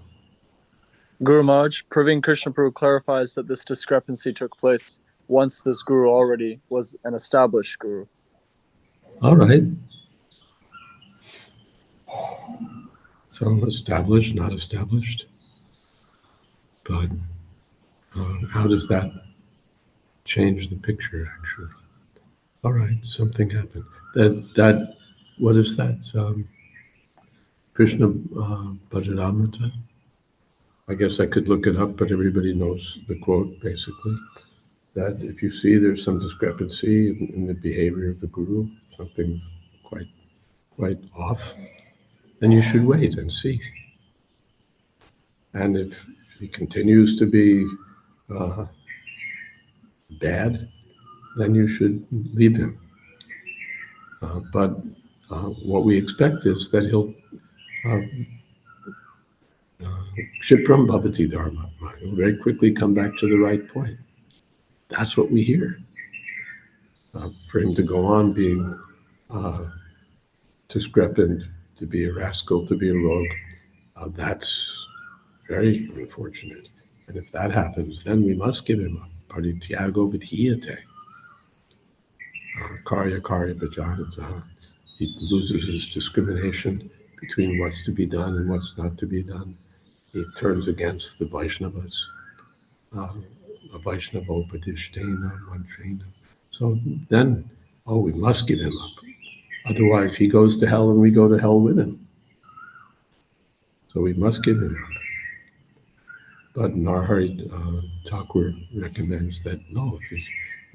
Speaker 5: Guru Maharaj, Praveen Krishna Prabhu clarifies that this discrepancy took place once this guru already was an established guru.
Speaker 4: All right. So established, not established. But how does that change the picture, actually? All right, something happened. That what is that? Krishna Caitanya-caritamrta? I guess I could look it up, but everybody knows the quote, basically. That if you see there's some discrepancy in the behavior of the guru, something's quite off, then you should wait and see. And if he continues to be bad, then you should leave him. But what we expect is that he'll Kshipram bhavati dharma. He'll very quickly come back to the right point. That's what we hear. For him to go on being discrepant, to be a rascal, to be a rogue, that's very unfortunate. And if that happens, then we must give him up. Parityago vidhiyate. Karya bhajanata. He loses his discrimination between what's to be done and what's not to be done. He turns against the Vaishnavas. Vaishnava upadishtena mantrena. So then, we must give him up. Otherwise, he goes to hell and we go to hell with him. So we must give him up. But Narhari Thakur recommends that no,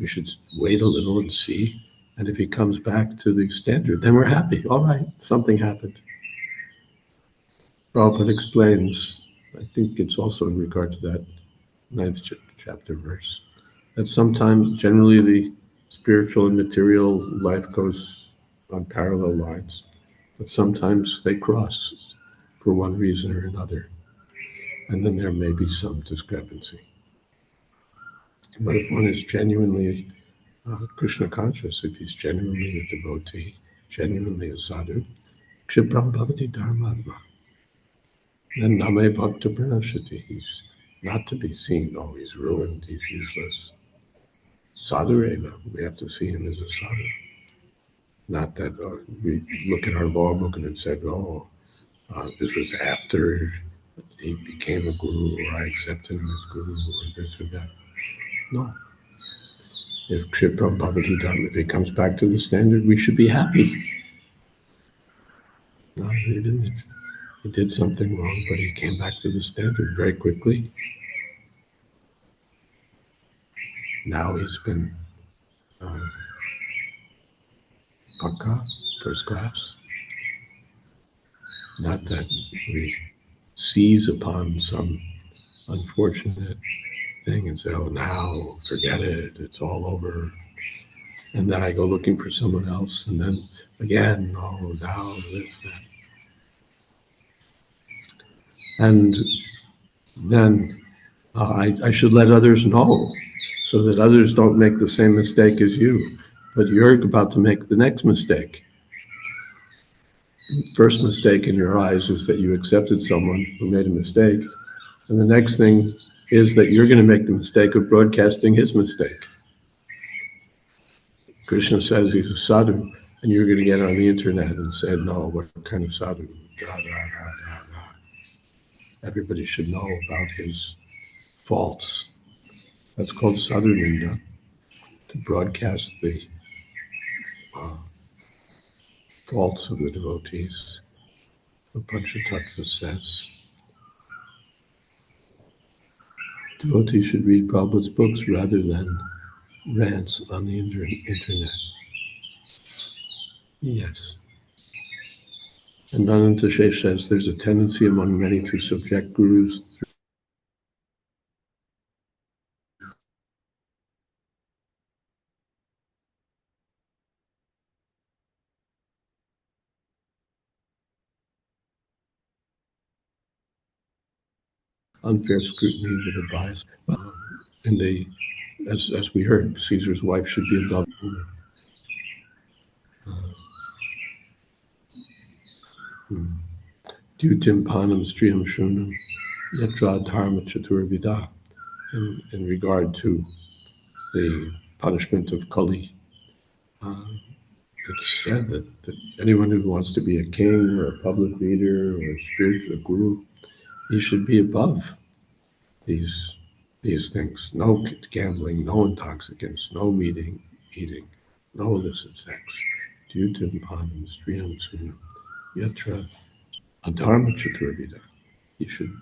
Speaker 4: we should wait a little and see. And if he comes back to the standard, then we're happy. All right, something happened. Prabhupada explains, I think it's also in regard to that 9th chapter verse, that sometimes, generally, the spiritual and material life goes on parallel lines, but sometimes they cross for one reason or another, and then there may be some discrepancy. But if one is genuinely Krishna conscious, if he's genuinely a devotee, genuinely a sadhu, Kshipram bhavati dharmatma, then name bhakta pranashati. He's not to be seen, he's ruined, he's useless. Sadhureva, we have to see him as a sadhu. Not that we look at our law book and say, this was after he became a guru, or I accepted him as guru, or this or that. No. If Kshipram bhavati dharma, if he comes back to the standard, we should be happy. No, he didn't. He did something wrong, but he came back to the standard very quickly. Now he's been Pakka, first class. Not that we seize upon some unfortunate thing and say, now forget it, it's all over. And then I go looking for someone else, and then again, now this, that. And then I should let others know so that others don't make the same mistake as you. But you're about to make the next mistake. First mistake in your eyes is that you accepted someone who made a mistake. And the next thing is that you're going to make the mistake of broadcasting his mistake. Krishna says he's a sadhu, and you're going to get on the internet and say, no, what kind of sadhu? Da, da, da, da, da. Everybody should know about his faults. That's called sadhu ninda, to broadcast the faults of the devotees. The Panchatattva says. Devotees should read Prabhupada's books rather than rants on the internet. Yes. And Ananta Shesh says there's a tendency among many to subject gurus unfair scrutiny with a bias. And as we heard, Caesar's wife should be above. Dutim panam striyam shunam yatra dharma chaturvida. In regard to the punishment of Kali, it's said that anyone who wants to be a king or a public leader or a spiritual guru, he should be above these things. No gambling, no intoxicants, no eating, no illicit sex. Dutim panam striyam sunam yatra adharma chaturvida. He should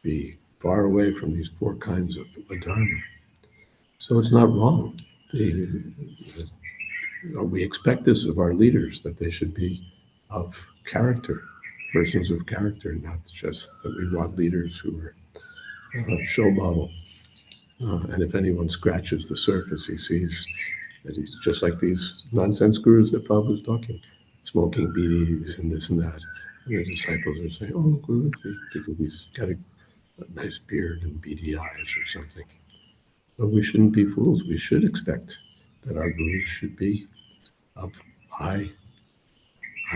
Speaker 4: be far away from these four kinds of adharma. So it's not wrong. We expect this of our leaders, that they should be of character, persons of character, not just that we want leaders who are show model. And if anyone scratches the surface, he sees that he's just like these nonsense gurus that Prabhupada was talking, smoking bidis and this and that. And the disciples are saying, oh, Guru, he's got a nice beard and beady eyes or something. But we shouldn't be fools. We should expect that our gurus should be of high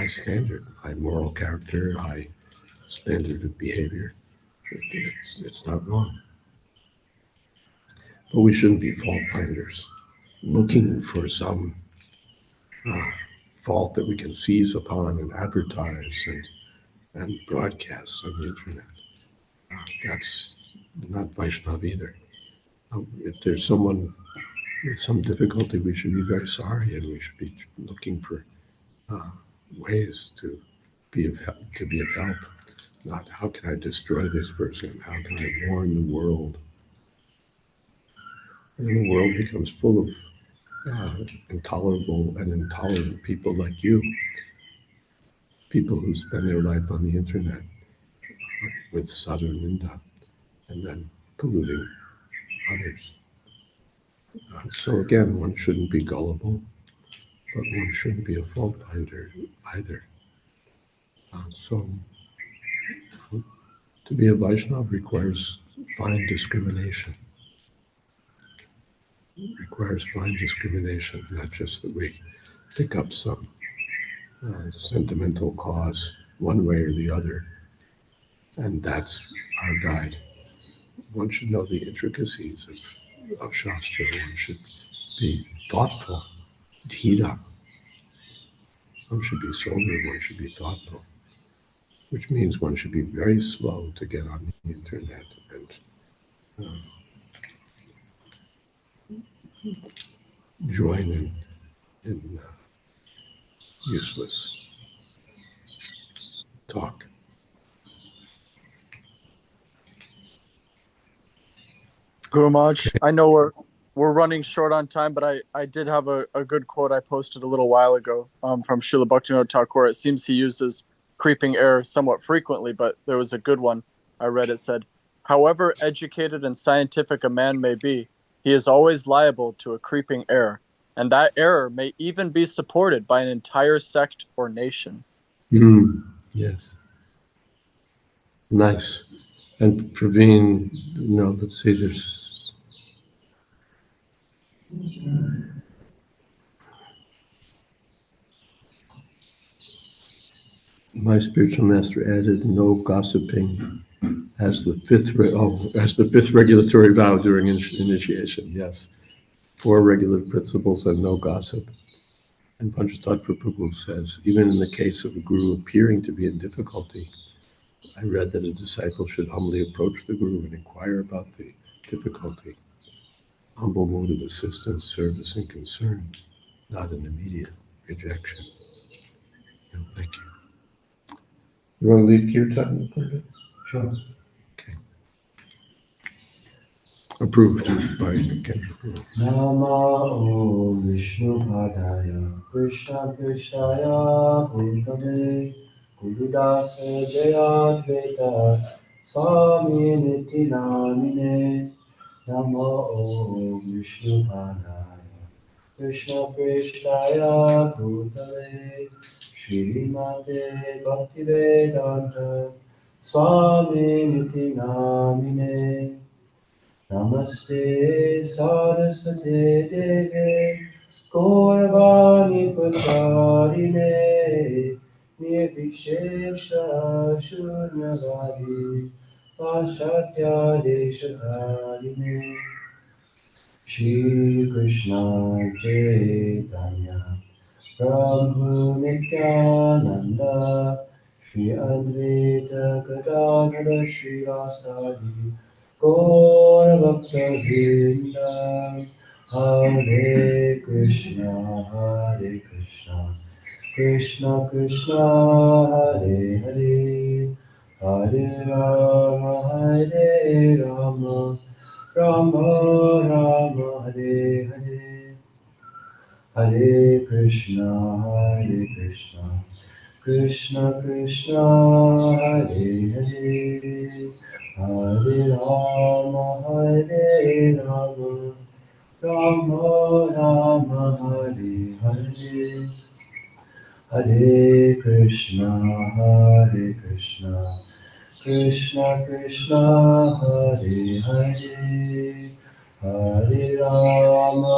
Speaker 4: standard, high moral character, high standard of behavior. It's not wrong. But we shouldn't be fault finders, looking for some fault that we can seize upon and advertise and broadcast on the internet. That's not Vaishnava either. If there's someone with some difficulty, we should be very sorry, and we should be looking for ways to be of help. Not how can I destroy this person? How can I warn the world? And the world becomes full of intolerable and intolerant people like you, people who spend their life on the internet with sadhu ninda and then polluting others. So again, one shouldn't be gullible, but one shouldn't be a fault finder either. So to be a Vaishnava requires fine discrimination. It requires fine discrimination, not just that we pick up some sentimental cause one way or the other, and that's our guide. One should know the intricacies of Shastra. One should be thoughtful, dhira. One should be sober, one should be thoughtful, which means one should be very slow to get on the internet and join in useless talk.
Speaker 5: Guru Maharaj, I know we're running short on time, but I did have a good quote I posted a little while ago from Srila Bhaktivinoda Thakur. It seems he uses creeping error somewhat frequently, but there was a good one I read. It said, however educated and scientific a man may be, he is always liable to a creeping error, and that error may even be supported by an entire sect or nation.
Speaker 4: Yes. Nice. And Praveen, no, let's see, there's my spiritual master added no gossiping as the fifth regulatory vow during initiation. Yes, 4 regular principles and no gossip. And Panchatattva Prabhu says, even in the case of a guru appearing to be in difficulty, I read that a disciple should humbly approach the guru and inquire about the difficulty. Humble mood of assistance, service, and concern, not an immediate rejection. Thank you. You want to lead kirtan?
Speaker 2: Sure.
Speaker 4: Okay. Approved by Kendra.
Speaker 6: Namo Vishnu Padaya Krishna Krishnaya Bhutale Gurudasa Jayadvaita Swami Niti Namine Namo Vishnu Padaya Krishna Krishnaya Bhutale Srimad Bhagavatam Swami Niti Namine Namaste Saraswate Deve Gauravani Pacharine Nirvishesha Shurnavadi Paschatya Deshakarine Shri Krishna Chaitanya Prabhu Nityananda Shri Advaita Gadadhara Shri Vasadi Gaura Bhakta Vrinda Hare Krishna Krishna Krishna Hare Hare Hare Rama Rama Rama Hare Hare Hare Krishna Krishna Krishna Hare Hare Hare Rama Rama Rama Hare Hare Hare Krishna Krishna Krishna Hare Hare Hare Rama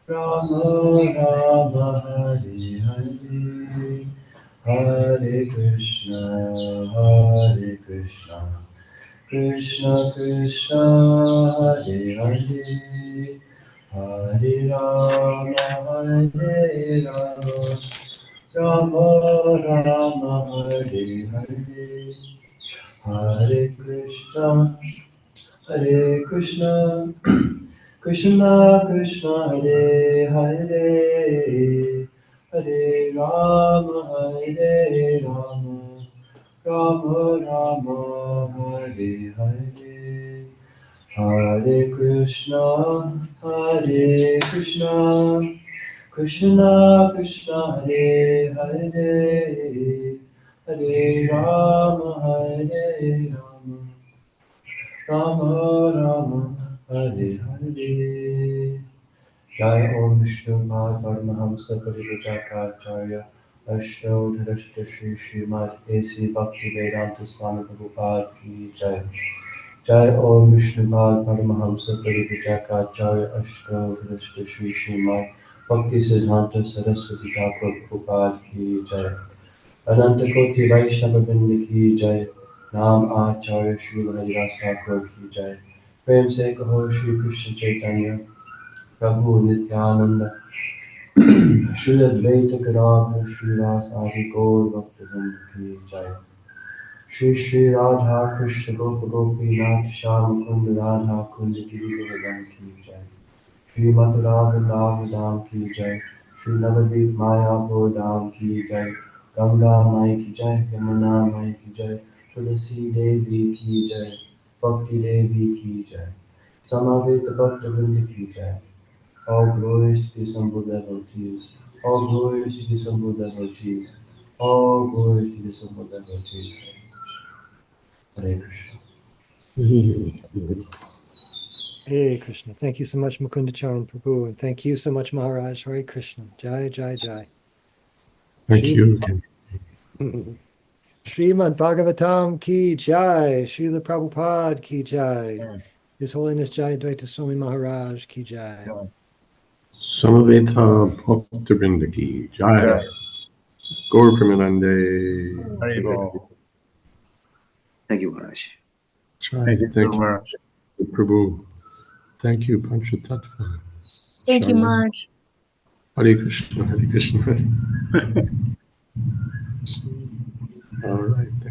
Speaker 6: Rama Rama Hare Hare Hare Krishna Krishna Krishna Hare Hare Hare Rama Rama Rama Hare Hare Hare Krishna Krishna Krishna Hare Hare Hare Rama Rama Rama Hare Hare Hare Krishna Krishna Krishna Hare Hare Hare Rama Rama Rama Hare Hare Jai Om Vishnu Pad Paramahamsa Parivrajakaracharya Ashtodharashta Shri Srimad A.C. Bhakti Vedanta Swami Prabhupada Ki Jai Jai Om Vishnu Pad Paramahamsa Parivrajakaracharya Ashtodharashta Shri Srimad Bhakti Siddhanta Saraswati Thakur Prabhupada Ki Jai Ananta Koti Vaishnava Vrinda Ki Jai Nam Acharya Shri Haridas Thakur Ki Jai Prem Se Kaho Shri Krishna Chaitanya Prabhu Nityananda Shri Advaita Gadadhara Shri Vasadi Gaur Bhaktivinoda Ki Jai Shri Shri Radha Krishna Gopa Gopi Nath Shyam Kund Radha Kund Giri Govardhan Ki Jai Shri Mathura Vrindavan Dham Ki Jai Shri Navadvip Mayapur Dham Ki Jai Ganga Mai Ki Jai Yamuna Mai Ki Jai Tulasi Devi Ki Jai Bhakti Devi Ki Jai Samaveta Bhakta Vrinda Ki Jai. All glories to the assembled devotees. All glories to the assembled devotees. All glories to the assembled devotees. Hare Krishna.
Speaker 2: Hey Krishna. Thank you so much, Mukunda Charan Prabhu. And thank you so much, Maharaj. Hare Krishna. Jai, Jai, Jai.
Speaker 4: Thank you again.
Speaker 2: Srimad Bhagavatam ki jai. Srila Prabhupada ki jai. His Holiness Jayadvaita Swami Maharaj ki jai.
Speaker 4: Samaveta Bhaktivinoda ki jai. Gaur Premanande.
Speaker 6: Haribol.
Speaker 3: Thank you, Maharaj.
Speaker 4: Thank you,
Speaker 6: Maharaj.
Speaker 4: Prabhu. Thank you, Panchatattva.
Speaker 7: Thank you,
Speaker 4: Sharma.
Speaker 7: Marge.
Speaker 4: Hare Krishna, Hare Krishna. All right.